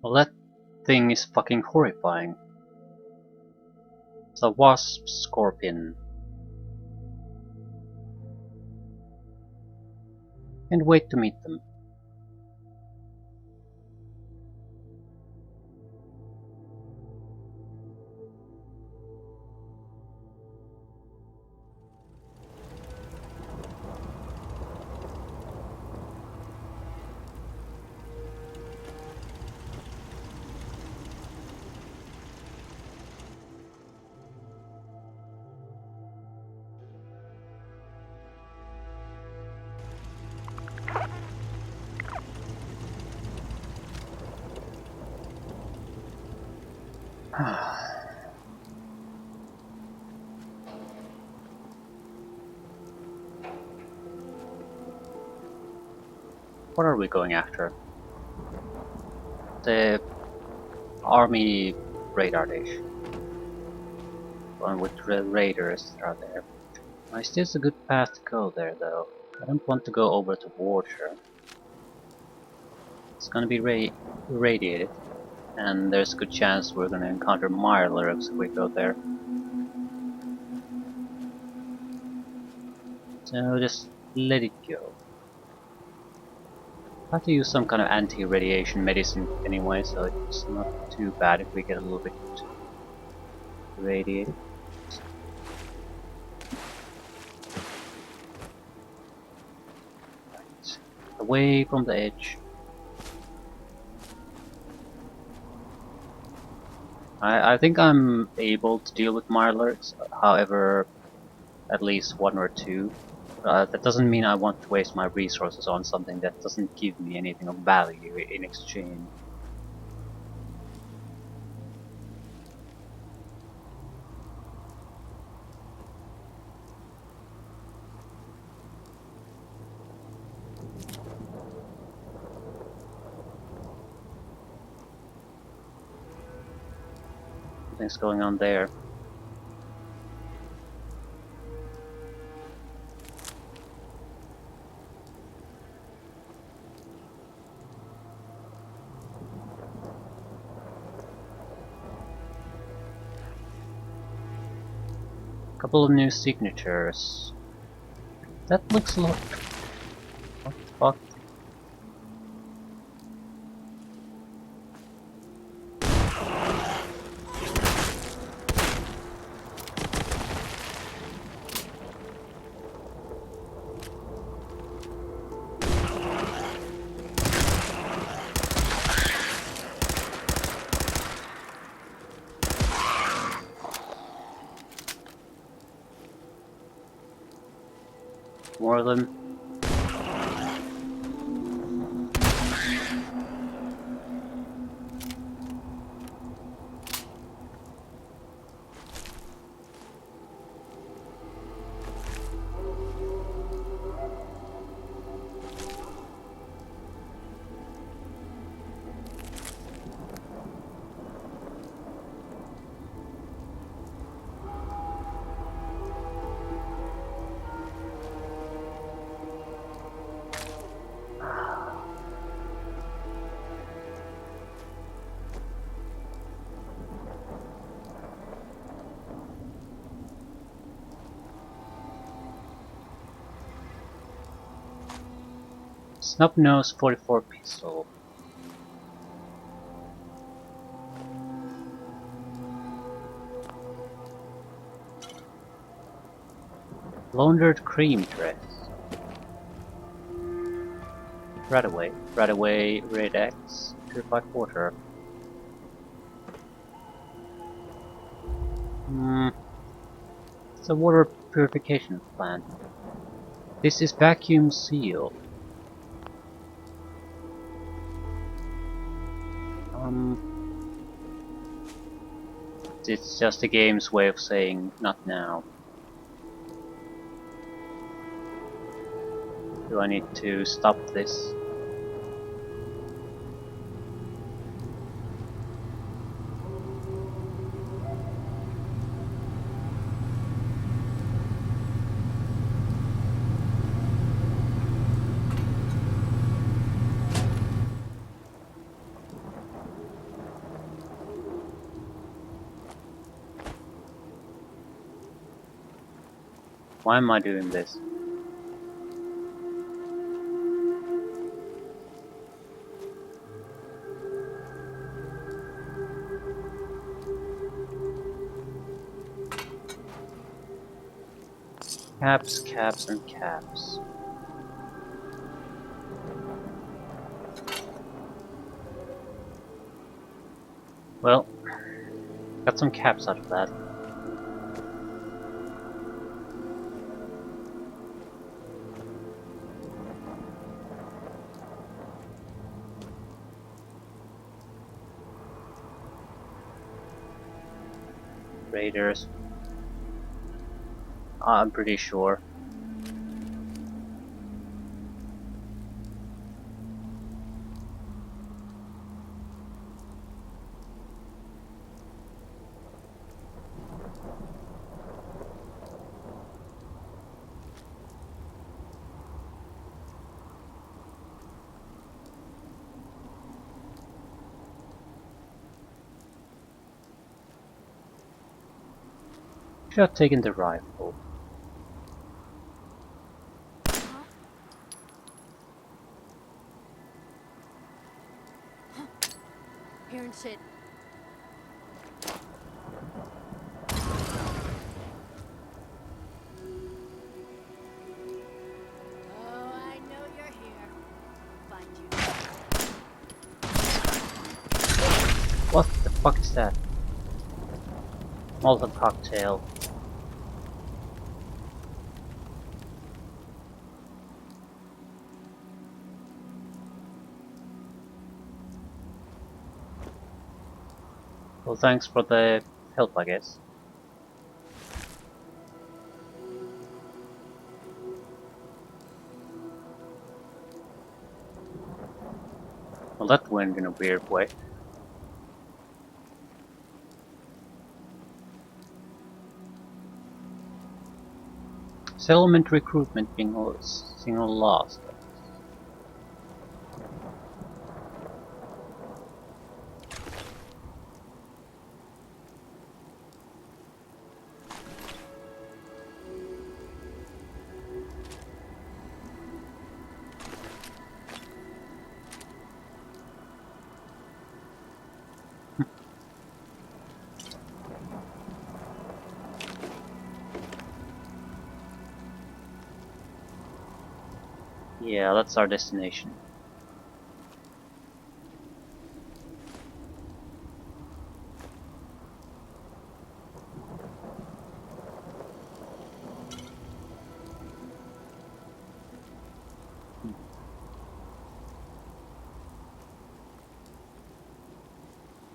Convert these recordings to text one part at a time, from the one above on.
Well, that thing is fucking horrifying. It's a wasp scorpion. Can't wait to meet them. What are we going after? The army radar dish. One with the raiders that are there. I still a good path to go there though. I don't want to go over to Water. It's gonna be irradiated. And there's a good chance we're gonna encounter Mirelurks if we go there. So just let it go. I have to use some kind of anti-radiation medicine anyway, so it's not too bad if we get a little bit irradiated. Right. Away from the edge. I think I'm able to deal with Mirelurks, however, at least one or two. That doesn't mean I want to waste my resources on something that doesn't give me anything of value in exchange. Something's going on there. Couple of new signatures. That looks a lot. What the fuck? More of them. Snub-nosed 44 pistol. Laundered cream dress. Right away, red X, purified water. It's a water purification plant. This is vacuum sealed. It's just the game's way of saying not now. Do I need to stop this? Why am I doing this? Caps, caps, and caps. Well, got some caps out of that. Raiders. I'm pretty sure. Should have taken the rifle. Hearing shit. Oh, I know you're here. Find you. What the fuck is that? Molotov cocktail. Well, thanks for the help, I guess. Well, that went in a weird way. Settlement recruitment being single lost. Yeah, that's our destination.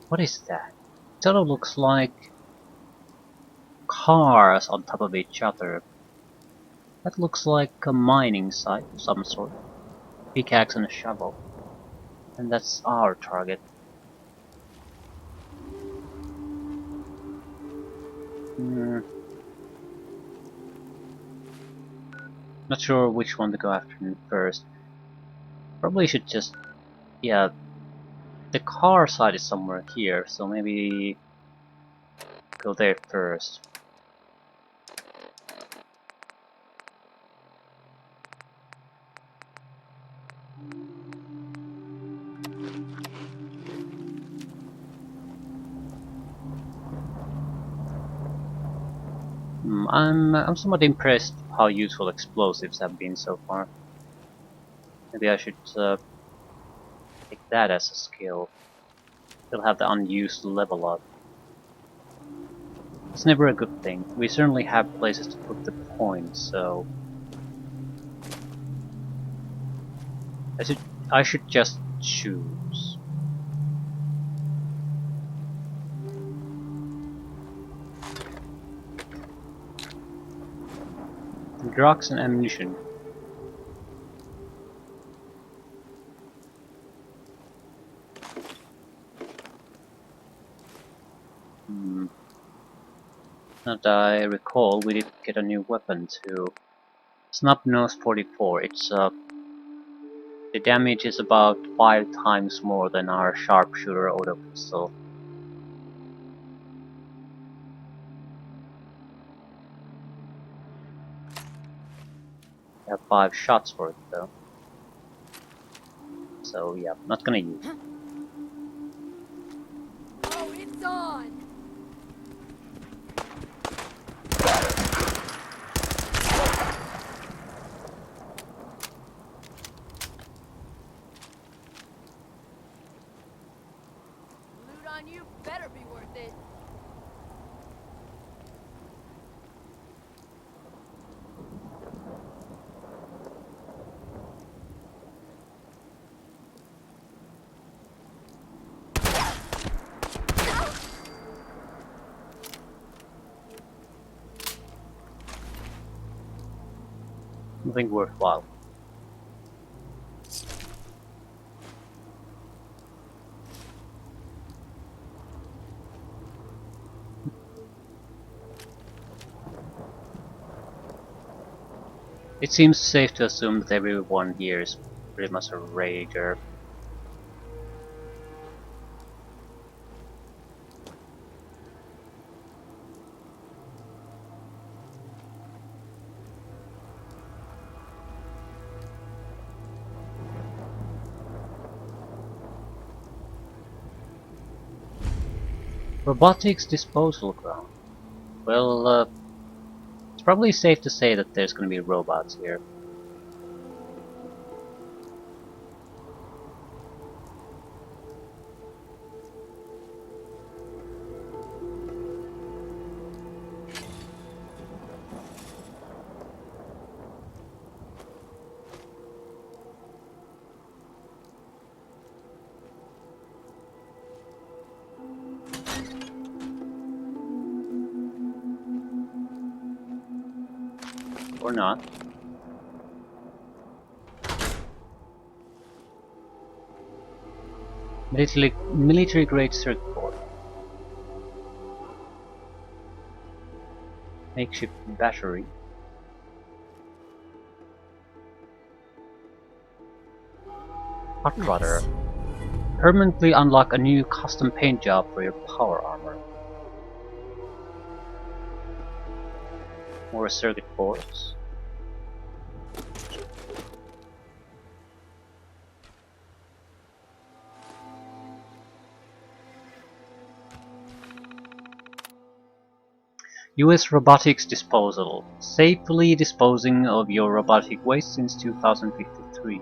What is that? It sort of looks like cars on top of each other. That looks like a mining site of some sort. Pickaxe and a shovel. And that's our target. Hmm. Not sure which one to go after first. Probably should just... Yeah, the car side is somewhere here, so maybe go there first. I'm somewhat impressed how useful explosives have been so far. Maybe I should take that as a skill. Still have the unused level up. It's never a good thing. We certainly have places to put the points, so I should just choose. Drugs and ammunition. Hmm. Now that I recall, we did get a new weapon too. Snub Nose 44. It's the damage is about 5 times more than our sharpshooter auto pistol. 5 shots for it though. So yeah, not gonna use it. Oh, it's on! Loot on you better be worth it. Nothing worthwhile. It seems safe to assume that everyone here is pretty much a rager. Robotics disposal ground. Well, it's probably safe to say that there's gonna be robots here. Or not. Military grade circuit board. Makeshift battery. Hot rudder. Nice. Permanently unlock a new custom paint job for your power armor. More circuit boards. US Robotics Disposal. Safely disposing of your robotic waste since 2053.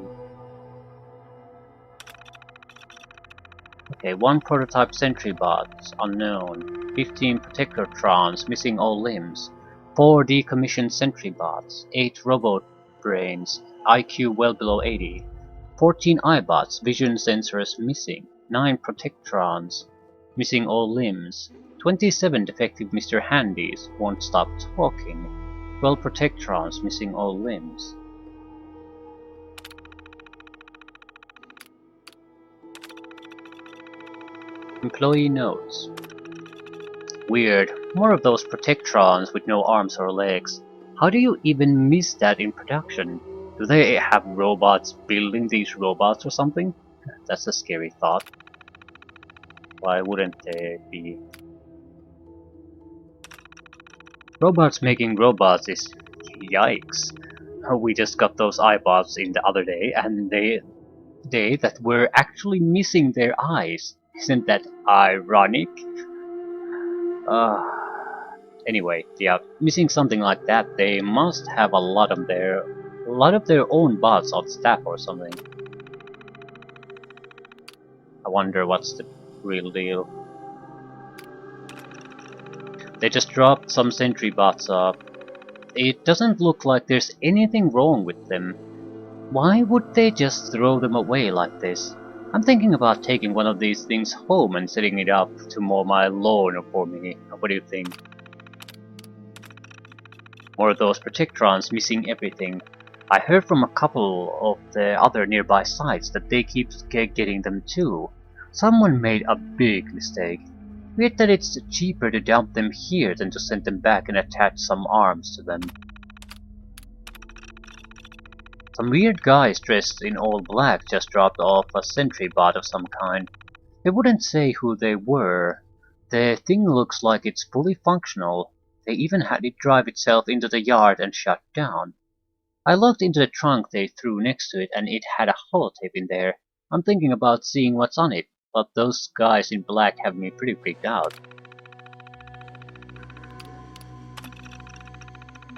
Okay, 1 prototype sentry bot, unknown. 15 protectortrons, missing all limbs. 4 decommissioned sentry bots. 8 robot brains, IQ well below 80. 14 iBots, vision sensors missing. 9 protectrons, missing all limbs. 27 defective Mr. Handys, won't stop talking. 12 protectrons, missing all limbs. Employee notes. Weird. More of those protectrons with no arms or legs. How do you even miss that in production? Do they have robots building these robots or something? That's a scary thought. Why wouldn't they be? Robots making robots is... yikes. We just got those iBots in the other day and they that were actually missing their eyes. Isn't that ironic? Anyway, yeah, missing something like that, they must have a lot of their own bots on staff or something. I wonder what's the real deal. They just dropped some sentry bots up. It doesn't look like there's anything wrong with them. Why would they just throw them away like this? I'm thinking about taking one of these things home and setting it up to mow my lawn for me. What do you think? More of those protectrons missing everything. I heard from a couple of the other nearby sites that they keep getting them too. Someone made a big mistake. Weird that it's cheaper to dump them here than to send them back and attach some arms to them. Some weird guys dressed in all black just dropped off a sentry bot of some kind. They wouldn't say who they were. The thing looks like it's fully functional. They even had it drive itself into the yard and shut down. I looked into the trunk they threw next to it and it had a holotape in there. I'm thinking about seeing what's on it, but those guys in black have me pretty freaked out.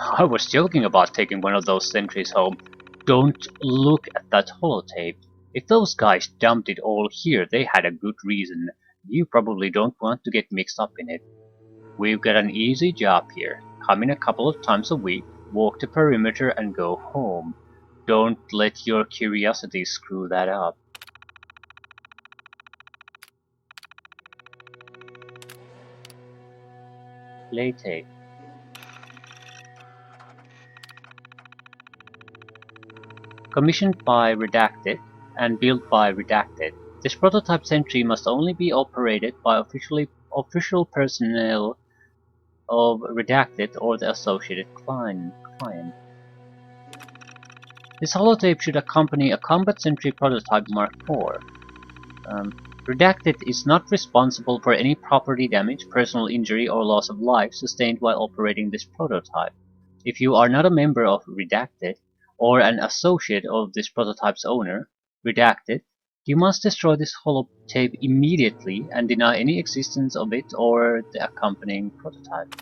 I was joking about taking one of those sentries home. Don't look at that holotape. If those guys dumped it all here, they had a good reason. You probably don't want to get mixed up in it. We've got an easy job here. Come in a couple of times a week, walk the perimeter and go home. Don't let your curiosity screw that up. Play tape. Commissioned by Redacted and built by Redacted. This prototype sentry must only be operated by official personnel of Redacted or the associated client. This holotape should accompany a combat sentry prototype Mark IV. Redacted is not responsible for any property damage, personal injury, or loss of life sustained while operating this prototype. If you are not a member of Redacted, or an associate of this prototype's owner, Redacted, you must destroy this holotape immediately and deny any existence of it or the accompanying prototype.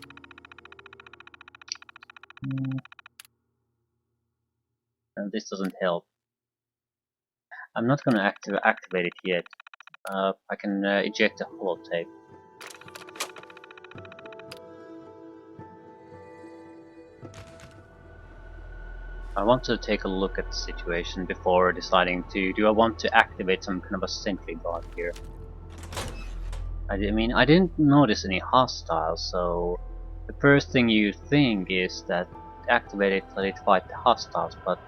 And this doesn't help. I'm not gonna activate it yet. I can eject the holotape. I want to take a look at the situation before deciding do I want to activate some kind of a sentry guard here. I mean, I didn't notice any hostiles, so the first thing you think is that activate it, let it fight the hostiles, but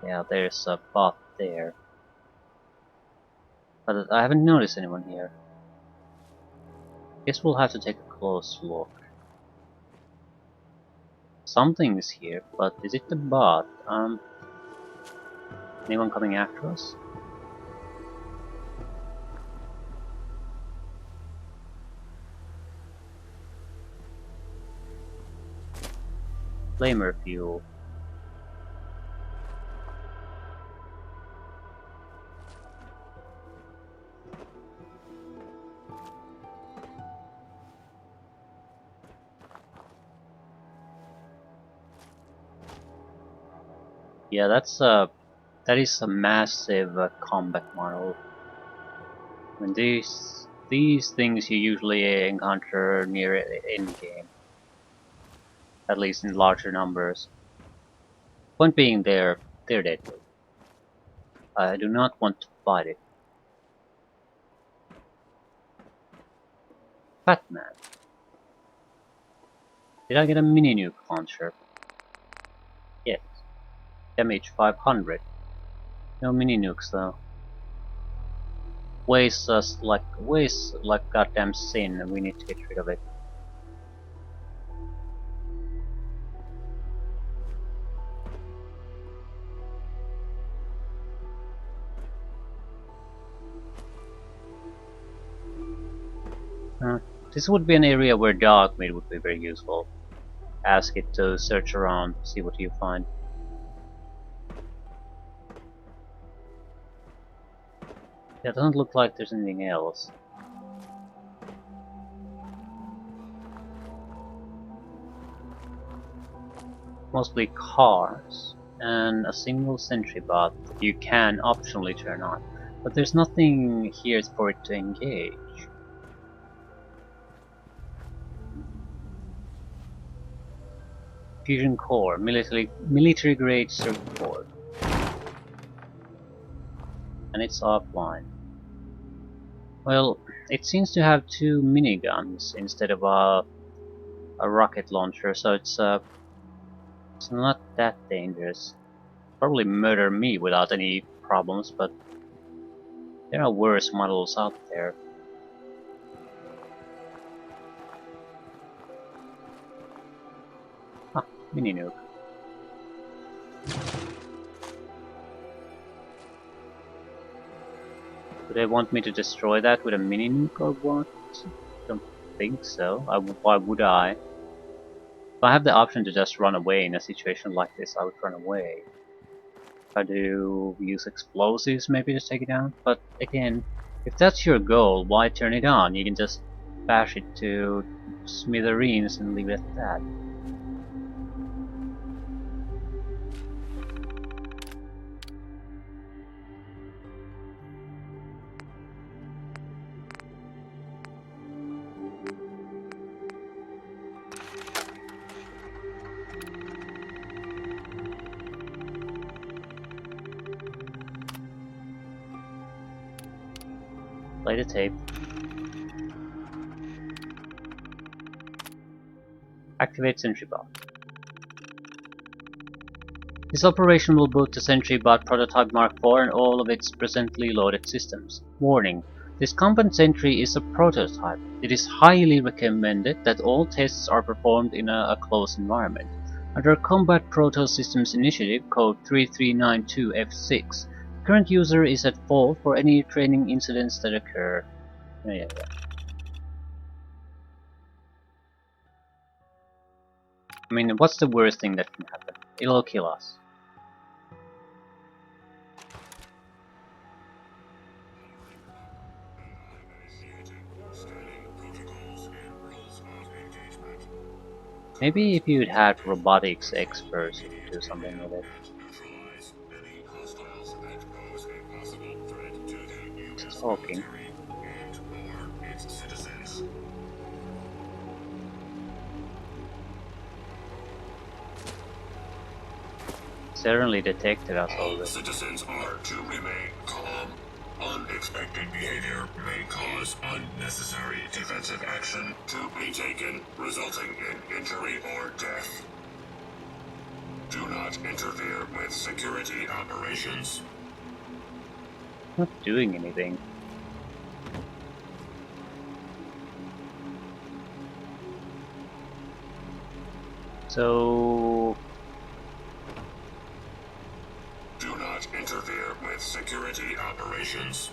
yeah, there's a bot there. But I haven't noticed anyone here. Guess we'll have to take a close look. Something's here, but is it the bot? Anyone coming after us? Flamer fuel. Yeah, that is a massive combat model. I mean, these things you usually encounter near end game, at least in larger numbers. Point being, they're deadly. I do not want to fight it. Batman. Did I get a mini nuke launcher? Yes. Damage 500. No mini nukes though. Weighs like goddamn sin, and we need to get rid of it. This would be an area where Dogmeat would be very useful. Ask it to search around, see what you find. Yeah, it doesn't look like there's anything else. Mostly cars, and a single sentry bot that you can optionally turn on. But there's nothing here for it to engage. Fusion core, military grade circuit board. And it's offline. Well, it seems to have two miniguns instead of a rocket launcher, so it's not that dangerous. Probably murder me without any problems, but there are worse models out there. Ah, mini nuke. Do they want me to destroy that with a mini nuke or what? Don't think so. Why would I? If I have the option to just run away in a situation like this, I would run away. Try to use explosives maybe to take it down. But again, if that's your goal, why turn it on? You can just bash it to smithereens and leave it at that. Play the tape. Activate SentryBot. This operation will boot the SentryBot Prototype Mark IV and all of its presently loaded systems. Warning: this combat sentry is a prototype. It is highly recommended that all tests are performed in a closed environment. Under Combat Proto Systems Initiative Code 3392F6, the current user is at fault for any training incidents that occur. Yeah. I mean, what's the worst thing that can happen? It'll kill us. Maybe if you'd had robotics experts, you could do something with it. Just talking. Certainly detected us already. Citizens are to remain calm. Unexpected behavior may cause unnecessary defensive action to be taken, resulting in injury or death. Do not interfere with security operations. Not doing anything. So... Do not interfere with security operations.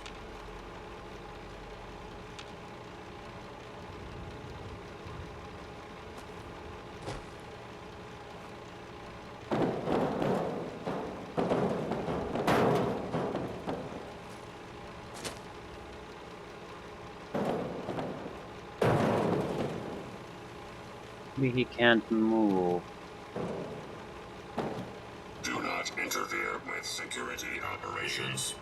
maybe he can't move. Do not interfere with security operations.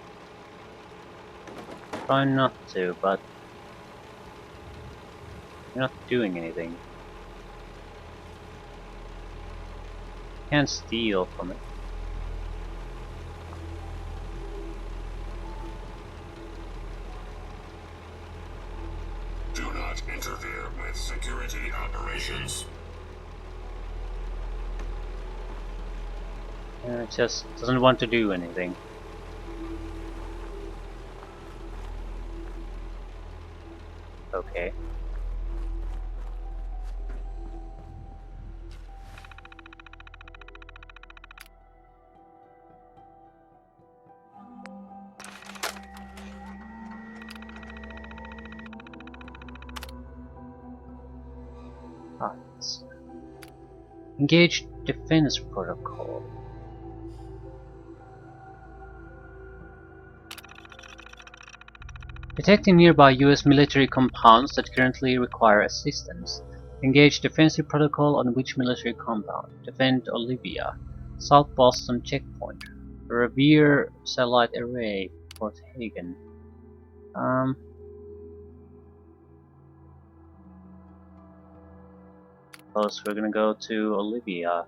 Try not to, but... you're not doing anything. Can't steal from it. Do not interfere with security operations. It just doesn't want to do anything. Okay. Yes. Engage defense protocol. Detecting nearby US military compounds that currently require assistance. Engage defensive protocol on which military compound? Defend Olivia. South Boston checkpoint. Revere satellite array. Fort Hagen. Suppose we're gonna go to Olivia.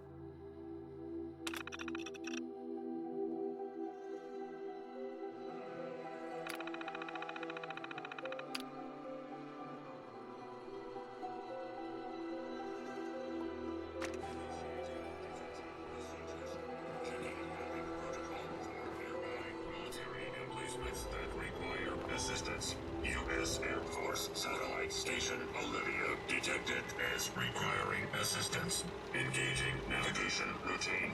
Assistance. U.S. Air Force Satellite Station Olivia detected as requiring assistance. Engaging navigation routine.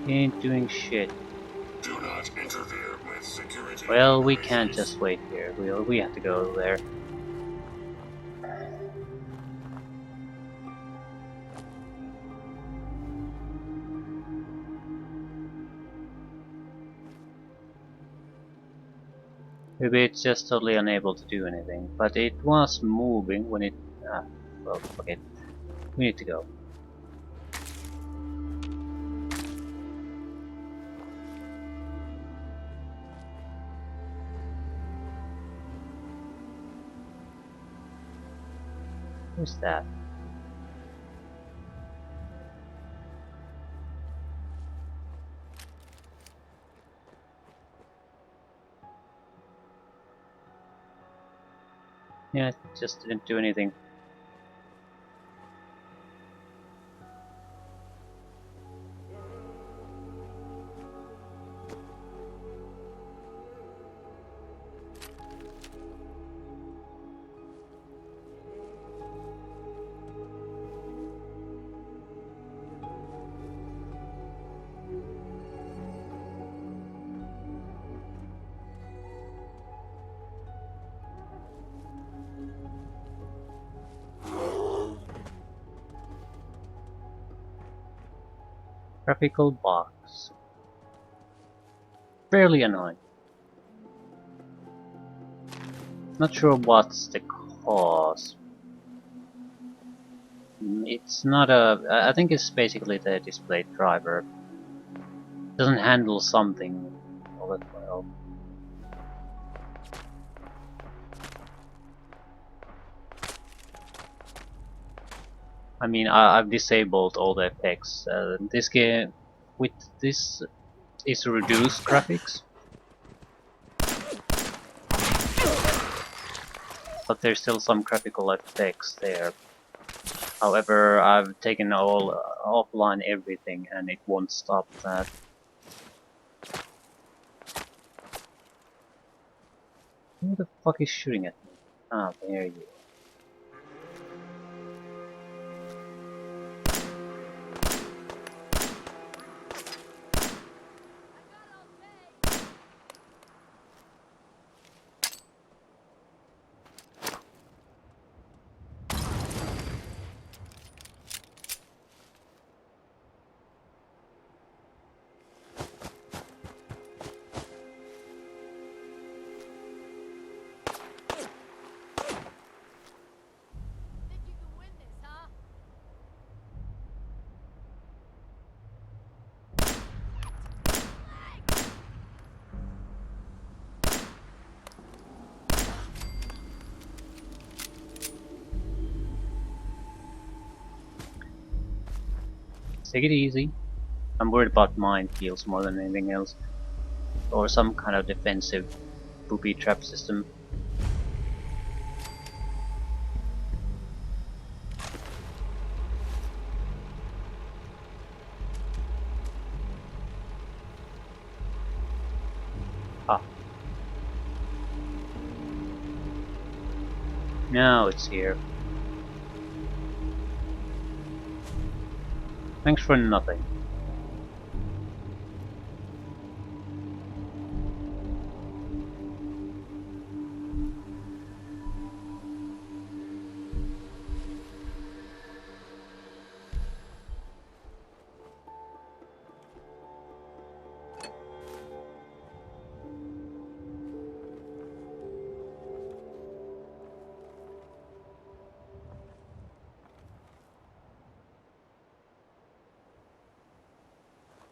He ain't doing shit. Do not interfere with security Well, we can't operations. just wait here. We have to go there. Maybe it's just totally unable to do anything, but it was moving when it... well, okay. We need to go. Who's that? Yeah, it just didn't do anything. Graphical box. Fairly annoying. Not sure what's the cause. It's not a... I think it's basically the display driver. Doesn't handle something all that well. I mean, I've disabled all the effects. This game, with this, is reduced graphics, but there's still some graphical effects there. However, I've taken all offline everything, and it won't stop that. Who the fuck is shooting at me? Ah, there you are. Think you can win this, huh? Take it easy. I'm worried about minefields more than anything else. Or some kind of defensive booby trap system. Ah. Now it's here. Thanks for nothing.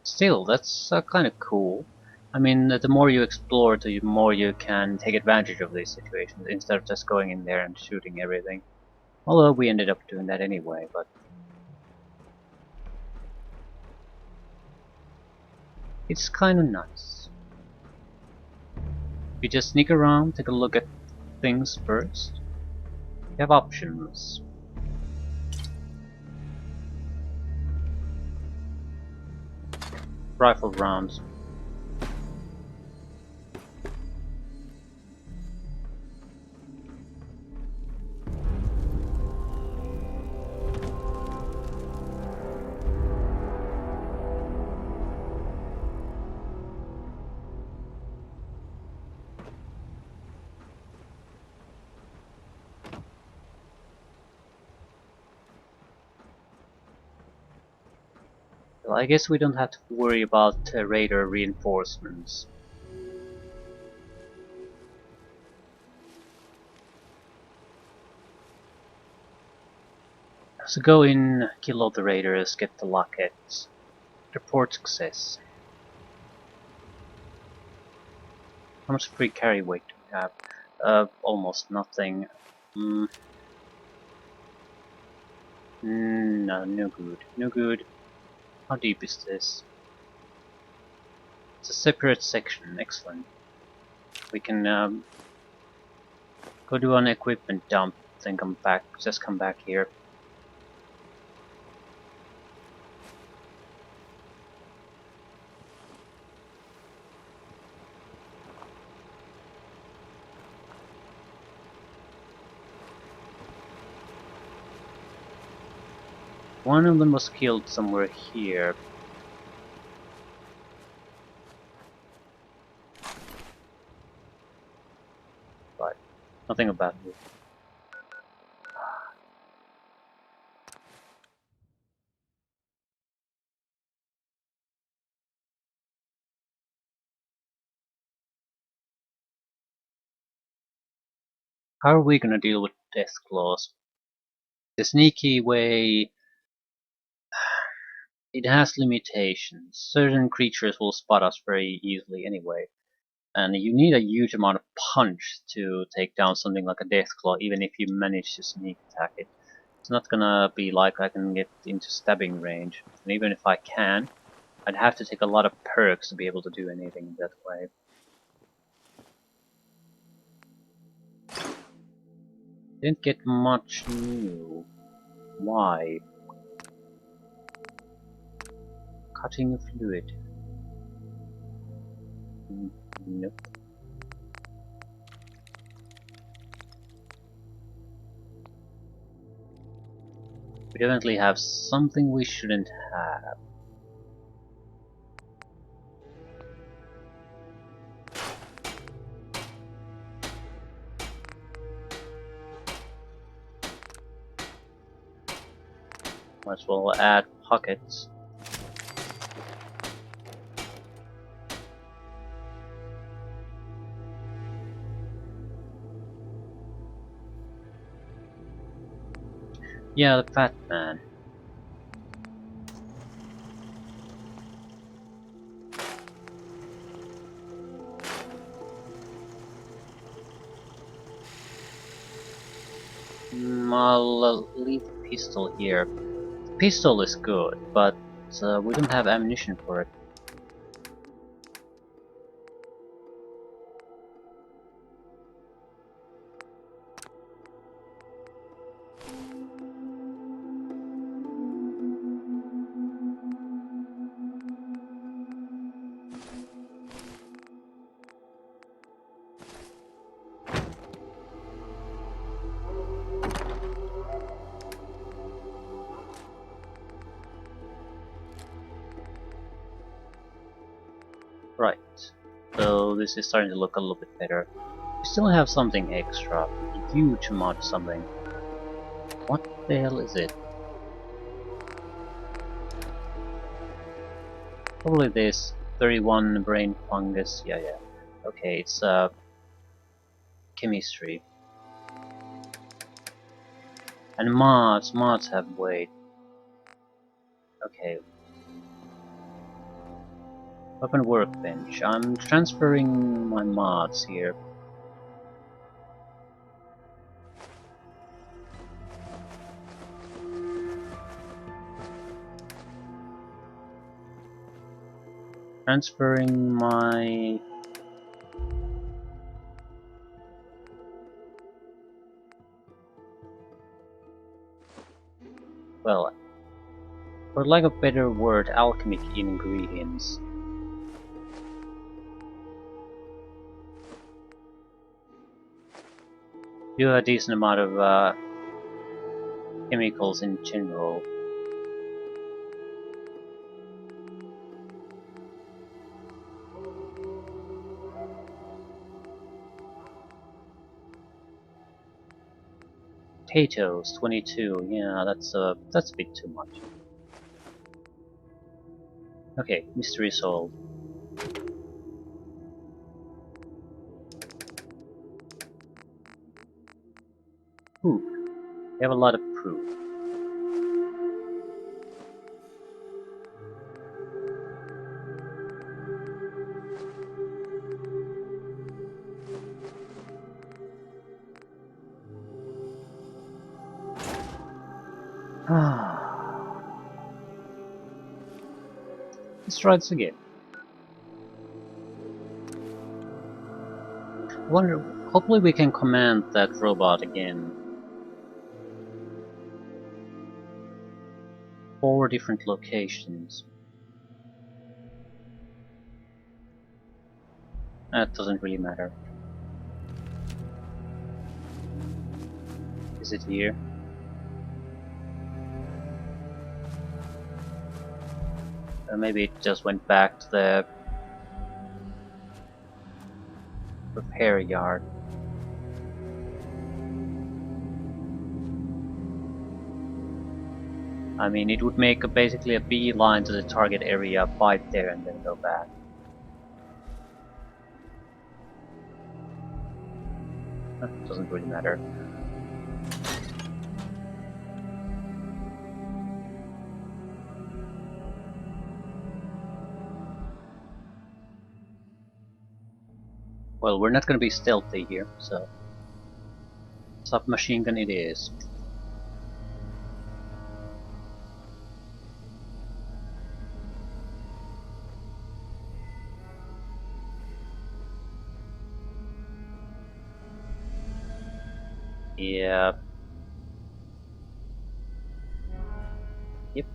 Still, that's kind of cool. I mean, the more you explore, the more you can take advantage of these situations instead of just going in there and shooting everything. Although we ended up doing that anyway, but it's kind of nice. You just sneak around, take a look at things first. You have options. Rifle rounds. Well, I guess we don't have to worry about radar reinforcements. So go in, kill all the raiders, get the lockets. Report success. How much free carry weight do we have? Almost nothing. Mm, no, no good. No good. How deep is this? It's a separate section. Excellent. We can go do an equipment dump, then come back. Just come back here. One of them was killed somewhere here. But nothing about it. How are we gonna deal with death claws? The sneaky way, it has limitations. Certain creatures will spot us very easily anyway. And you need a huge amount of punch to take down something like a Deathclaw, even if you manage to sneak attack it. It's not gonna be like I can get into stabbing range. And even if I can, I'd have to take a lot of perks to be able to do anything that way. Didn't get much new. Why? Cutting fluid. Nope. We definitely have something we shouldn't have. Might as well add pockets. Yeah, the fat man. I'll leave the pistol here. The pistol is good, but we don't have ammunition for it. Right. So this is starting to look a little bit better. We still have something extra. A huge amount of something. What the hell is it? Probably this 31 brain fungus. Yeah, yeah. Okay, it's chemistry. And mods. Mods have weight. Okay. Weapon workbench. I'm transferring my mods here. Transferring my... Well, for lack of a better word, alchemic ingredients. Do a decent amount of chemicals in general. Potatoes, 22. Yeah, that's a bit too much. Okay, mystery solved. Ooh, we have a lot of proof. Let's try this again. Wonder, hopefully we can command that robot again. 4 different locations. That doesn't really matter. Is it here? Or maybe it just went back to the repair yard. I mean, it would make basically a beeline to the target area, fight there, and then go back. Doesn't really matter. Well, we're not gonna be stealthy here, so submachine gun it is. Yeah. Yep.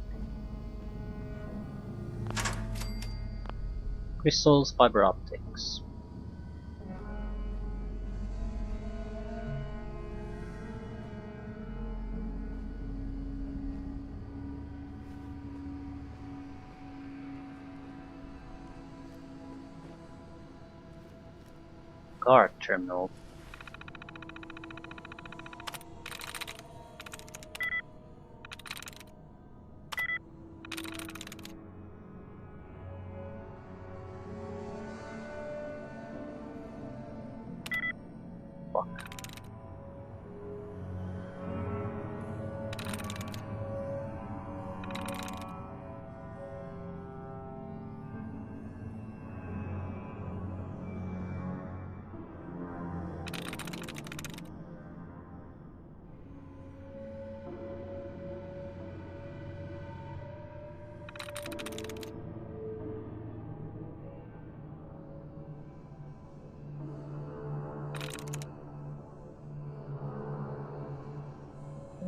Crystals, fiber optics. Guard terminal. Fuck.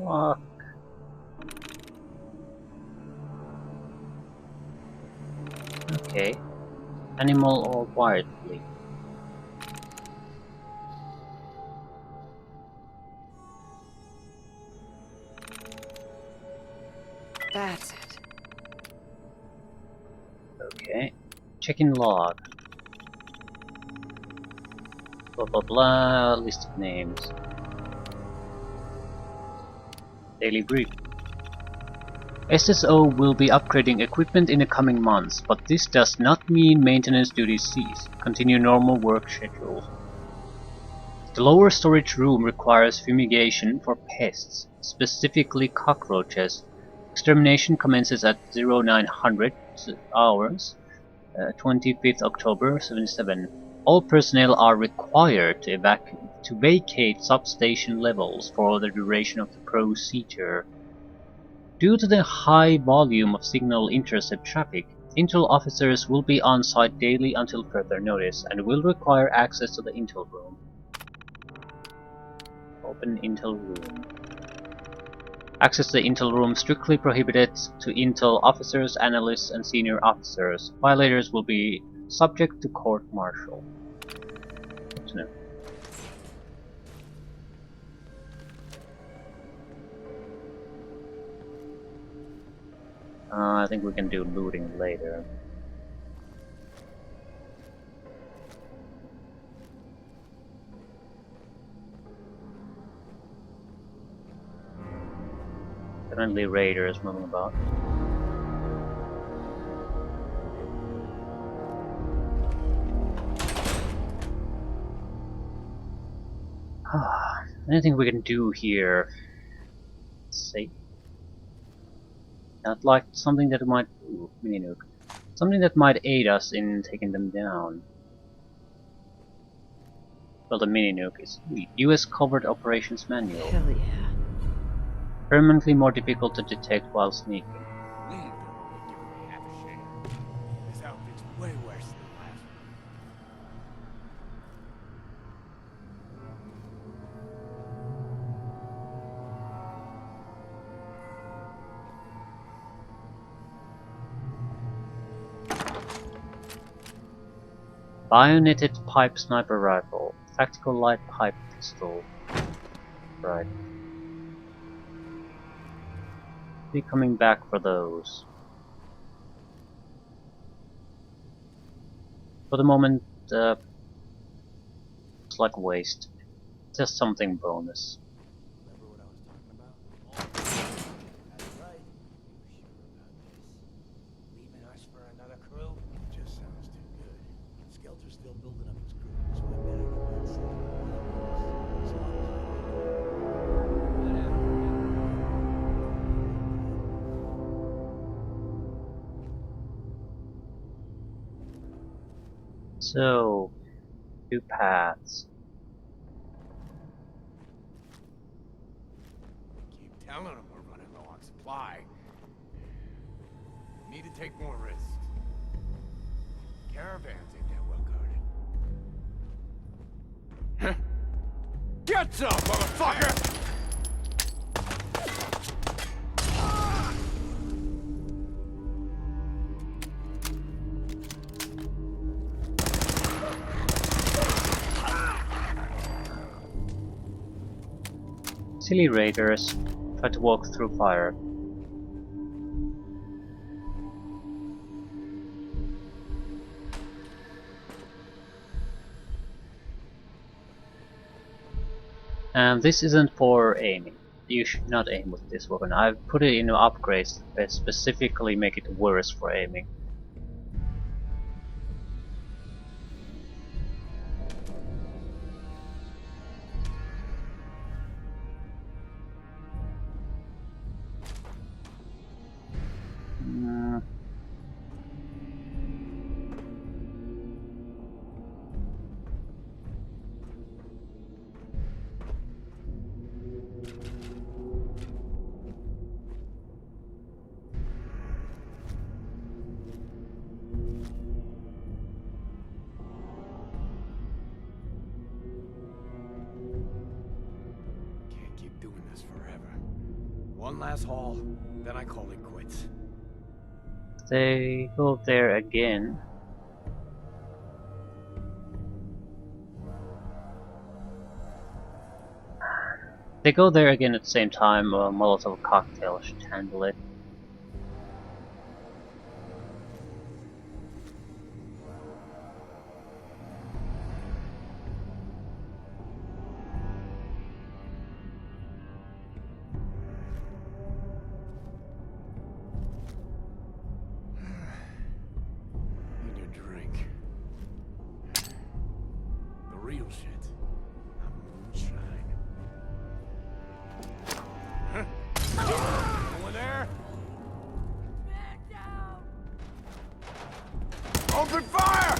Fuck. Okay. Animal or wildly? That's it. Okay. Check-in log. Blah blah blah. List of names. Daily brief. SSO will be upgrading equipment in the coming months, but this does not mean maintenance duties cease. Continue normal work schedules. The lower storage room requires fumigation for pests, specifically cockroaches. Extermination commences at 0900 hours, 25th October 77. All personnel are required to vacate substation levels for the duration of the procedure. Due to the high volume of signal intercept traffic, Intel officers will be on site daily until further notice and will require access to the Intel room. Open Intel room. Access to the Intel room strictly prohibited to Intel officers, analysts, and senior officers. Violators will be subject to court-martial. Good to know. I think we can do looting later. Currently raiders moving about. Anything we can do here? Let's see. I'd like something that might... Ooh, mini nuke. Something that might aid us in taking them down. Well, the mini nuke is US Covert Operations Manual. Hell yeah. Permanently more difficult to detect while sneaking. We ain't gonna give away half a share. This outfit's way worse than the last one. Bayoneted pipe sniper rifle. Tactical light pipe pistol. Right. Be coming back for those. For the moment, it's like waste. Just something bonus. Remember what I was talking about? That's right. You sure about this? Leaving us for another crew? Just sounds too good. Skelter's still building up his crew, so I bet I can get some. As long as So, two paths. keep telling them we're running low on supply. Need to take more risks. Caravans ain't that well guarded. Get some, motherfucker! Silly raiders try to walk through fire. And this isn't for aiming. You should not aim with this weapon. I've put it in upgrades that specifically make it worse for aiming. Can't keep doing this forever. One last haul, then I call it quits. They go there again. They go there again at the same time. A Molotov cocktail should handle it. Need a drink. The real shit. Moonshine. Over there? Man down! Open fire!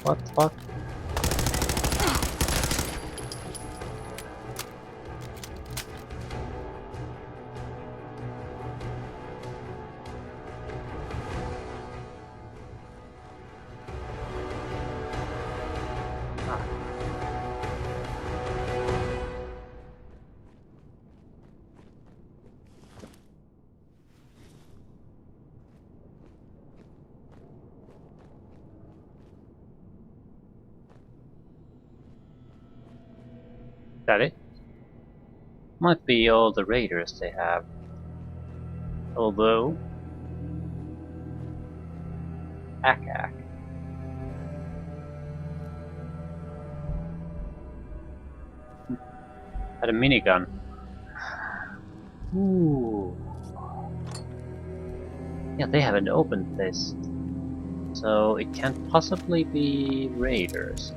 What the fuck? That it? Might be all the raiders they have. Although... Ack. Had a minigun. Ooh. Yeah, they haven't opened this. So it can't possibly be raiders.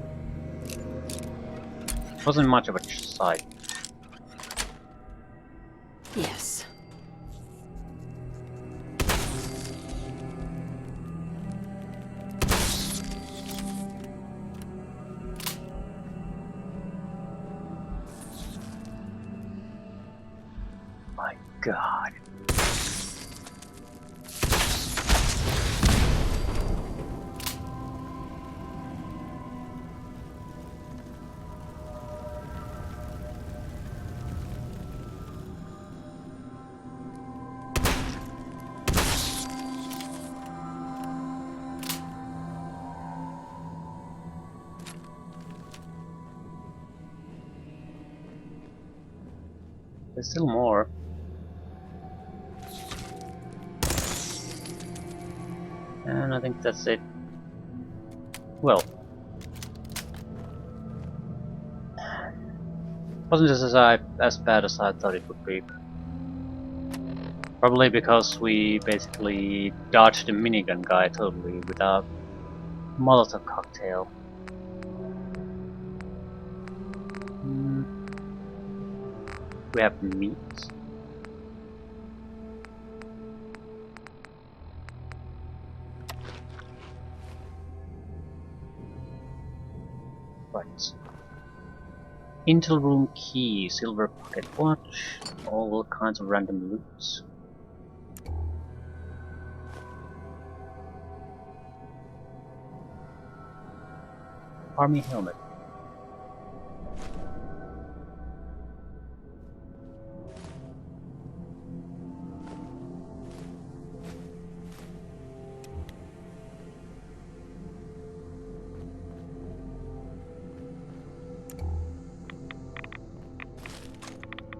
Wasn't much of a sight. Yes. My God. There's still more. And I think that's it. Well, wasn't this as bad as I thought it would be. Probably because we basically dodged the minigun guy totally with a Molotov cocktail. Hmm, we have meat. Right. Intel room key, silver pocket watch, all kinds of random loot. Army helmet.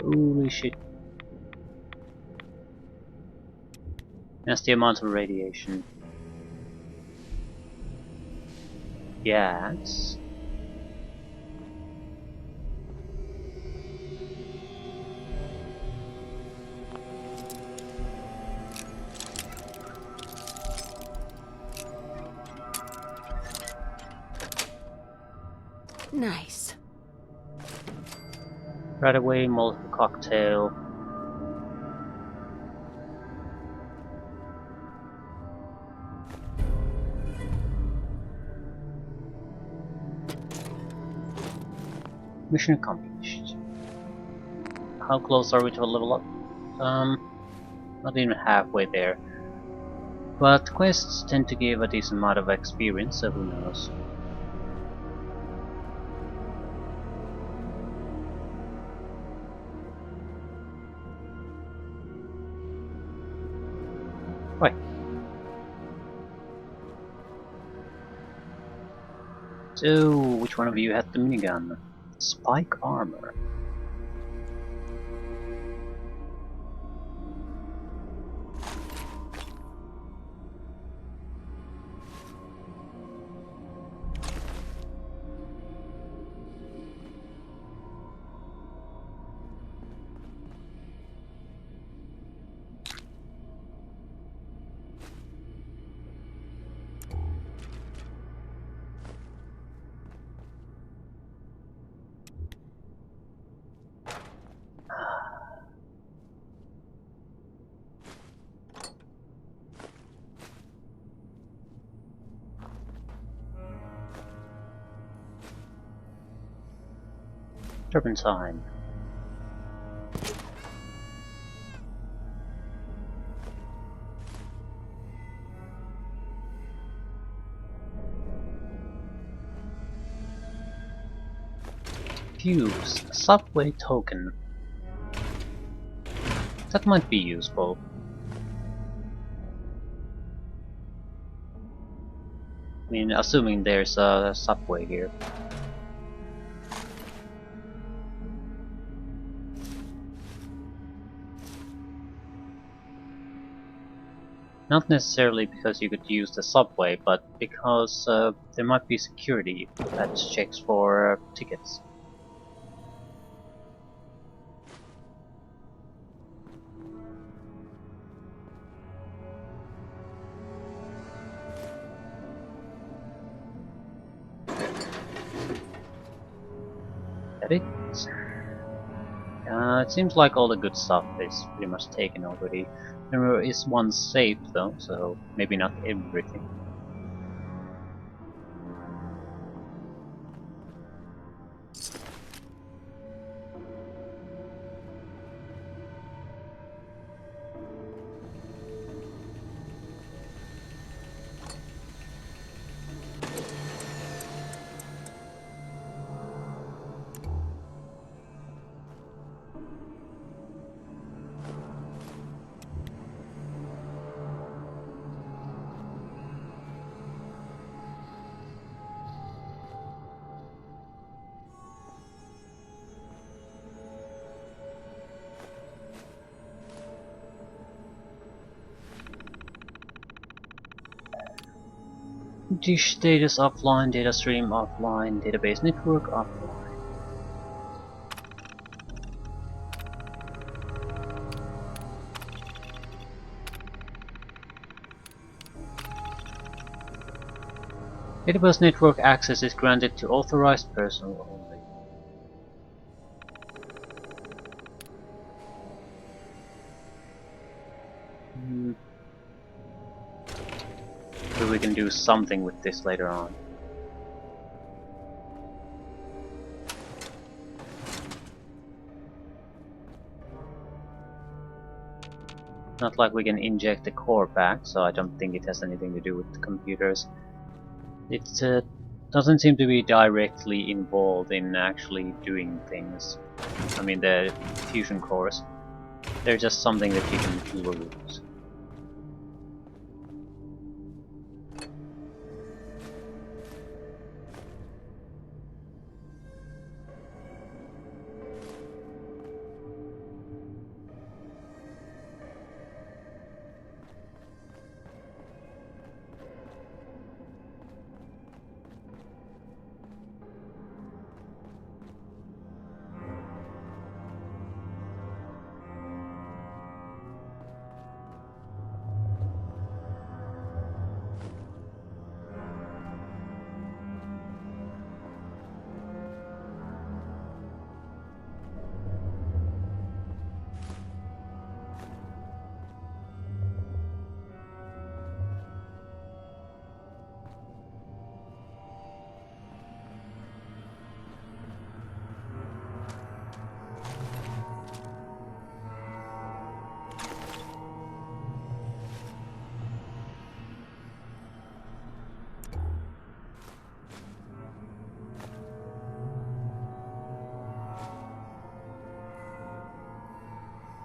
Holy shit. That's the amount of radiation. Yes. Nice. Right away, Molotov cocktail. Mission accomplished. How close are we to a level up? Not even halfway there. But quests tend to give a decent amount of experience, so who knows. Right. So, which one of you had the minigun? Spike armor. Turpentine. Fuse. Subway token. That might be useful. I mean, assuming there's a subway here. Not necessarily because you could use the subway, but because there might be security that checks for tickets. That It seems like all the good stuff is pretty much taken already. There is one safe though, so maybe not everything. Dish status offline, data stream offline, database network offline. Database network access is granted to authorized personnel only. So we can do something with this later on. Not like we can inject the core back, so I don't think it has anything to do with the computers. It doesn't seem to be directly involved in actually doing things. I mean, the fusion cores. They're just something that you can lose.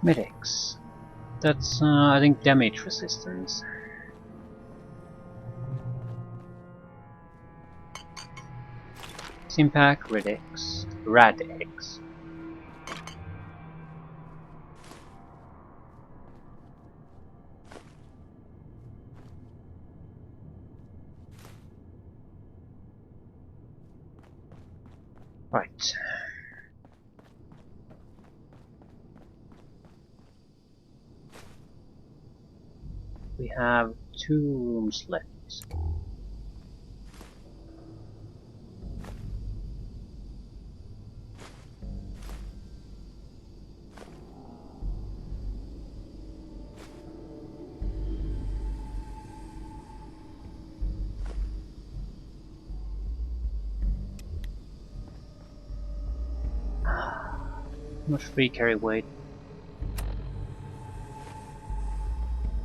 Medics. That's, I think, damage resistance. Simpack, Radix. Right. We have 2 rooms left. How much free carry weight?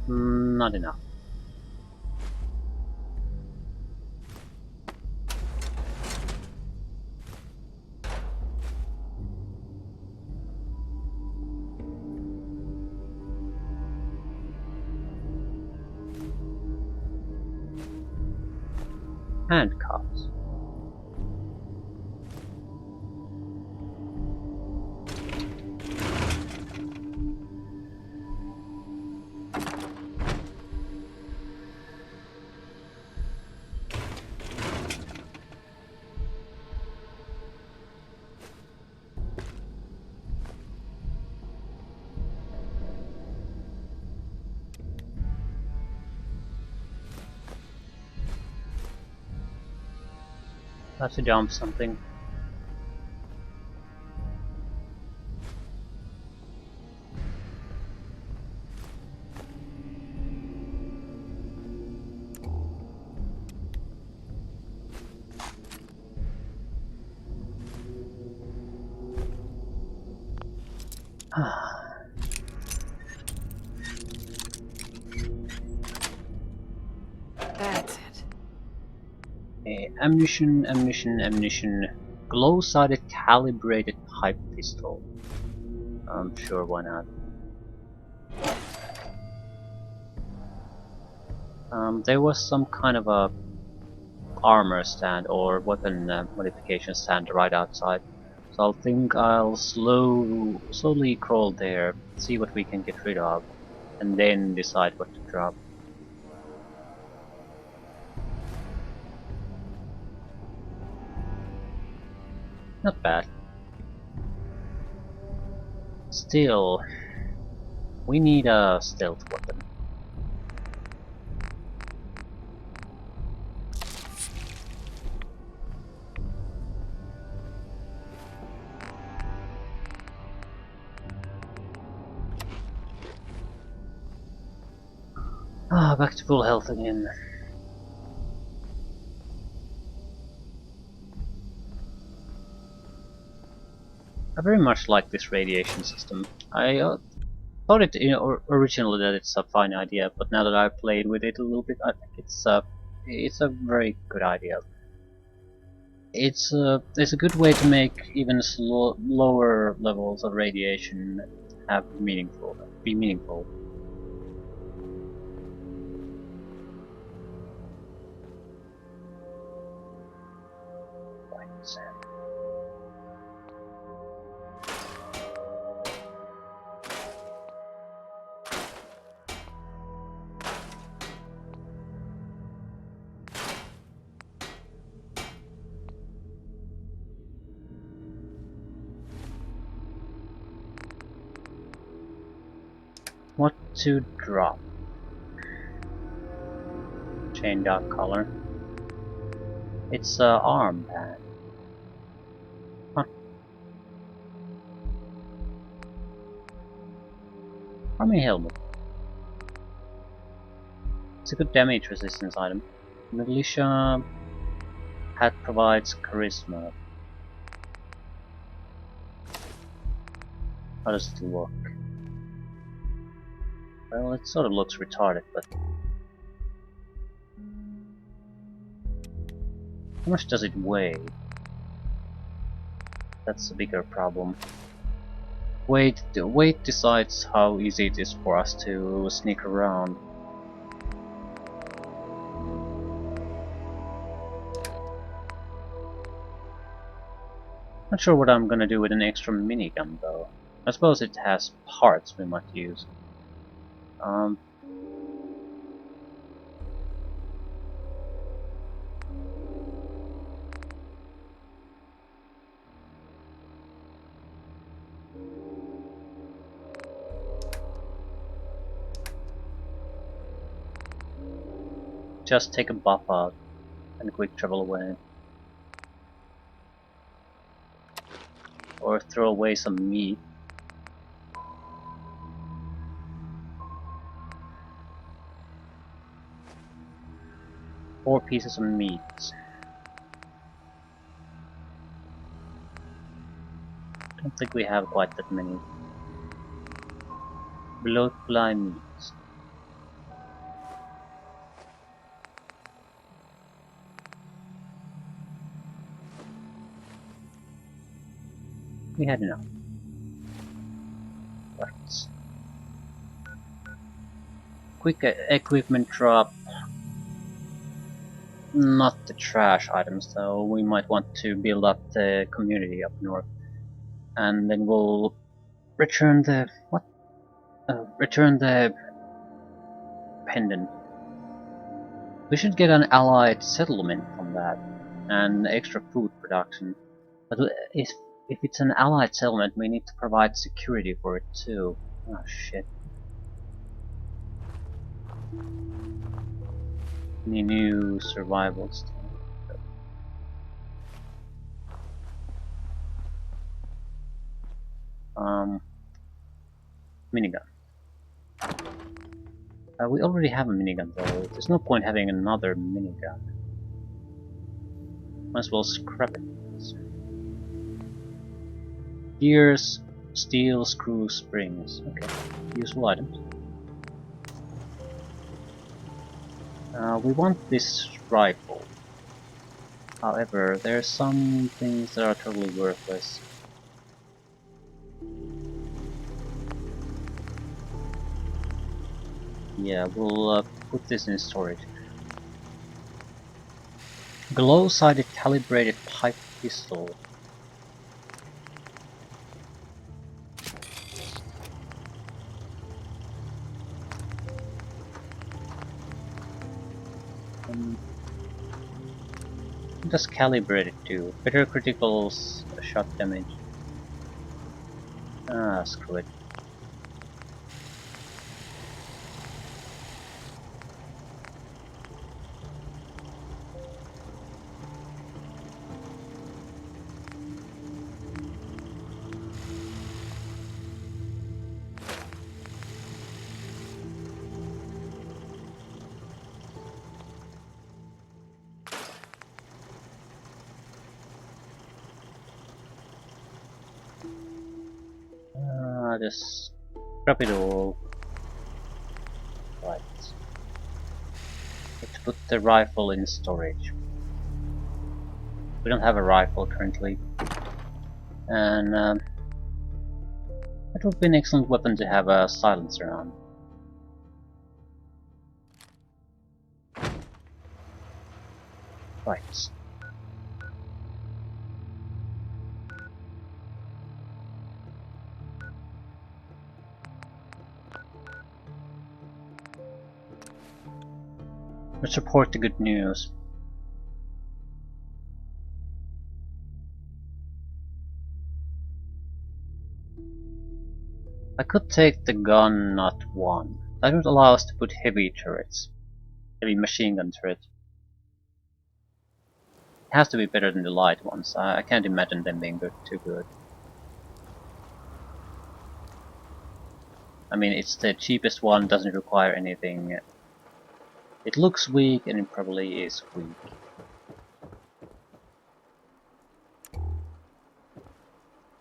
Not enough. Handcuffs. Have to dump something. That's it. Ammunition, ammunition, ammunition. Glow-sighted calibrated pipe pistol. I'm sure, why not? There was some kind of a armor stand or weapon modification stand right outside. So I think I'll slowly crawl there, see what we can get rid of, and then decide what to drop. Not bad. Still, we need a stealth weapon. Ah, back to full health again. I very much like this radiation system. I thought it originally that it's a fine idea, but now that I've played with it a little bit, I think it's a very good idea. It's a good way to make even lower levels of radiation be meaningful. Right. What to drop? Chain dot color. It's a armband. Huh. Army helmet. It's a good damage resistance item. Militia hat provides charisma. How does it look? Well, it sort of looks retarded, but how much does it weigh? That's a bigger problem. The weight decides how easy it is for us to sneak around. Not sure what I'm gonna do with an extra minigun though. I suppose it has parts we might use. Just take a buff out and quick travel away. Or throw away some meat. Four pieces of meat. Don't think we have quite that many. Bloat fly meat. We had enough. Right. Quick equipment drop. Not the trash items though, we might want to build up the community up north. And then we'll return the... what? Return the pendant. We should get an allied settlement from that, and extra food production. But if it's an allied settlement, we need to provide security for it too. Oh shit. Any new survival stuff? Minigun. We already have a minigun though. There's no point having another minigun. Might as well scrap it. Gears, steel, screw, springs. Okay, useful items. We want this rifle. However, there are some things that are totally worthless. Yeah, we'll put this in storage. Glow-sighted calibrated pipe pistol. Just calibrate it too. Better critical shot damage. Ah, screw it. Just scrap it all. Right. Let's put the rifle in storage. We don't have a rifle currently. And it would be an excellent weapon to have a silencer on. Right. Let's report the good news. I could take the gun, not one. That would allow us to put heavy turrets. Heavy machine gun turret. It has to be better than the light ones. I can't imagine them being too good. I mean, it's the cheapest one, doesn't require anything. It looks weak, and it probably is weak.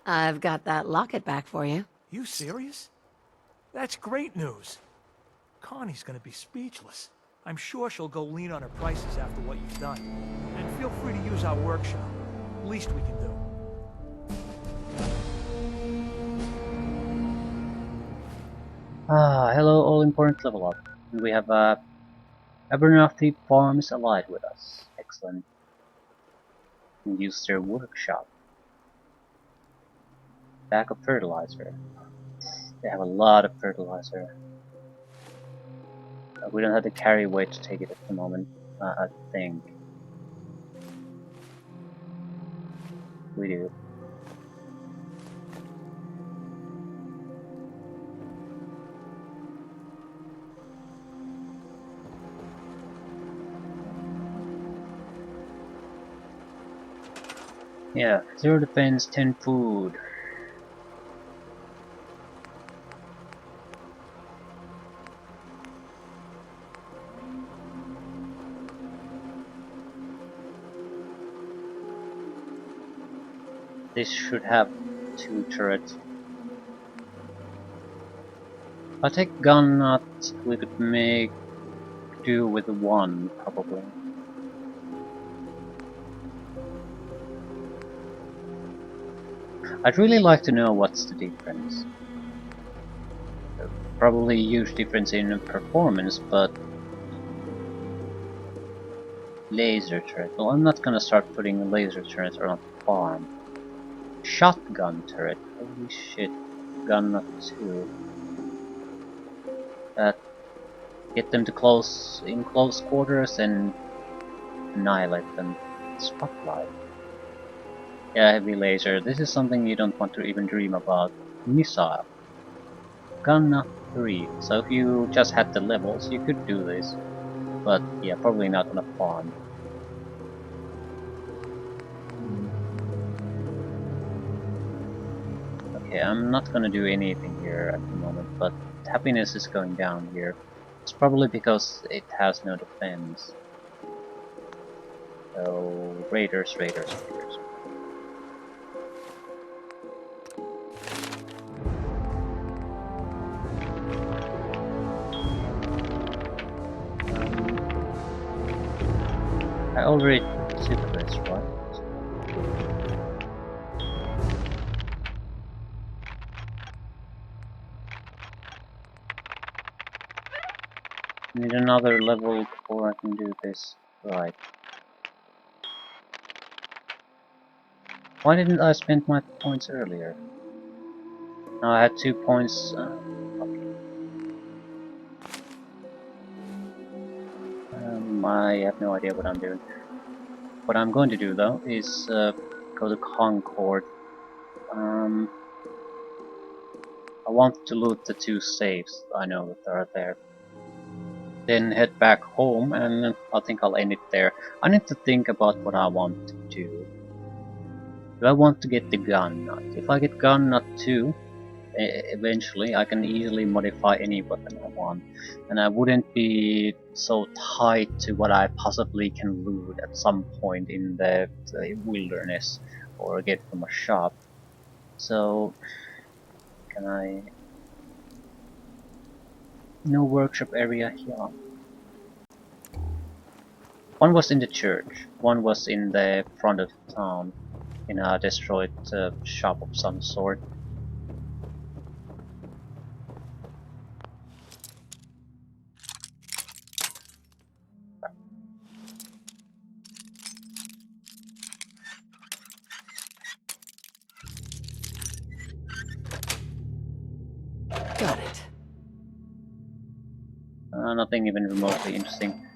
I've got that locket back for you. You serious? That's great news. Connie's gonna be speechless. I'm sure she'll go lean on her prices after what you've done. And feel free to use our workshop. Least we can do. Hello, all important level up. And we have Abernathy Farms allied with us. Excellent. And use their workshop. Bag of fertilizer. They have a lot of fertilizer. We don't have the carry weight to take it at the moment, I think. We do. Yeah, 0 defense, 10 food. This should have 2 turrets. If I take gun nut, we could make do with 1, probably. I'd really like to know what's the difference. Probably a huge difference in performance, but laser turret. Well, I'm not gonna start putting laser turrets around the farm. Shotgun turret. Holy shit. Gun nut 2. Get them to in close quarters and annihilate them. Spotlight. Yeah, heavy laser. This is something you don't want to even dream about. Missile. Gun nut 3. So if you just had the levels, you could do this. But yeah, probably not on a farm. Okay, I'm not gonna do anything here at the moment, but happiness is going down here. It's probably because it has no defense. So, raiders, raiders, raiders. I already took this, right? Need another level before I can do this. Right. Why didn't I spend my points earlier? Now I had 2 points. Okay. I have no idea what I'm doing. What I'm going to do though is go to Concord. I want to loot the 2 safes I know that are there. Then head back home, and I think I'll end it there. I need to think about what I want to do. Do I want to get the gun nut? If I get gun nut 2, eventually I can easily modify any weapon I want, and I wouldn't be so tied to what I possibly can loot at some point in the wilderness or get from a shop. So, can I... No workshop area here. One was in the church, one was in the front of town, in a destroyed shop of some sort. Got it. Nothing even remotely interesting.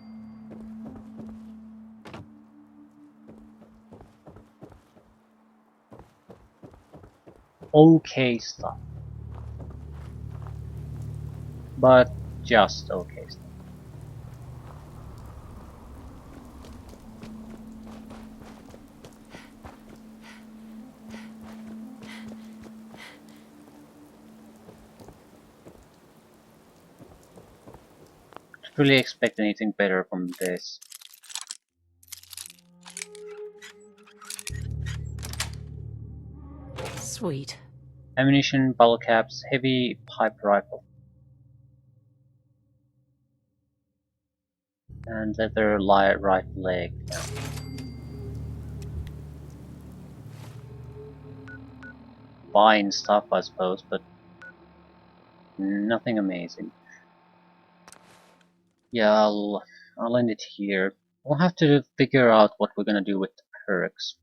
Okay stuff. But just okay stuff. Can't really expect anything better from this. Sweet. Ammunition, bottle caps, heavy pipe rifle, and leather right leg. Fine stuff, I suppose, but nothing amazing. Yeah, I'll end it here. We'll have to figure out what we're gonna do with the perks.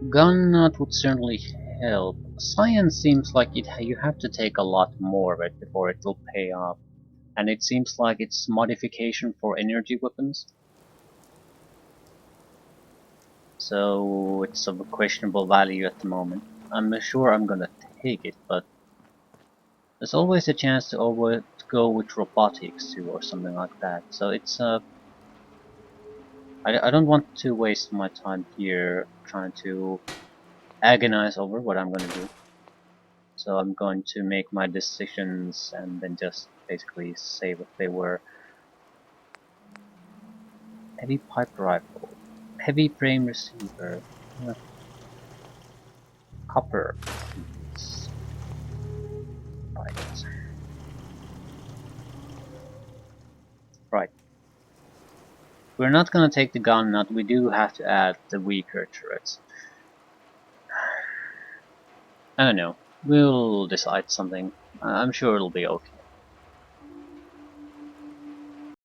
Gun nut would certainly help. Science seems like you have to take a lot more of it before it will pay off. And it seems like it's modification for energy weapons. So it's of a questionable value at the moment. I'm sure I'm gonna take it, but there's always a chance to go with robotics too or something like that. So it's I don't want to waste my time here trying to agonize over what I'm gonna do. So I'm going to make my decisions and then just basically say what they were. Heavy pipe rifle, heavy frame receiver, copper piece. Right. Right. We're not gonna take the gun nut, we do have to add the weaker turrets. I don't know. We'll decide something. I'm sure it'll be okay.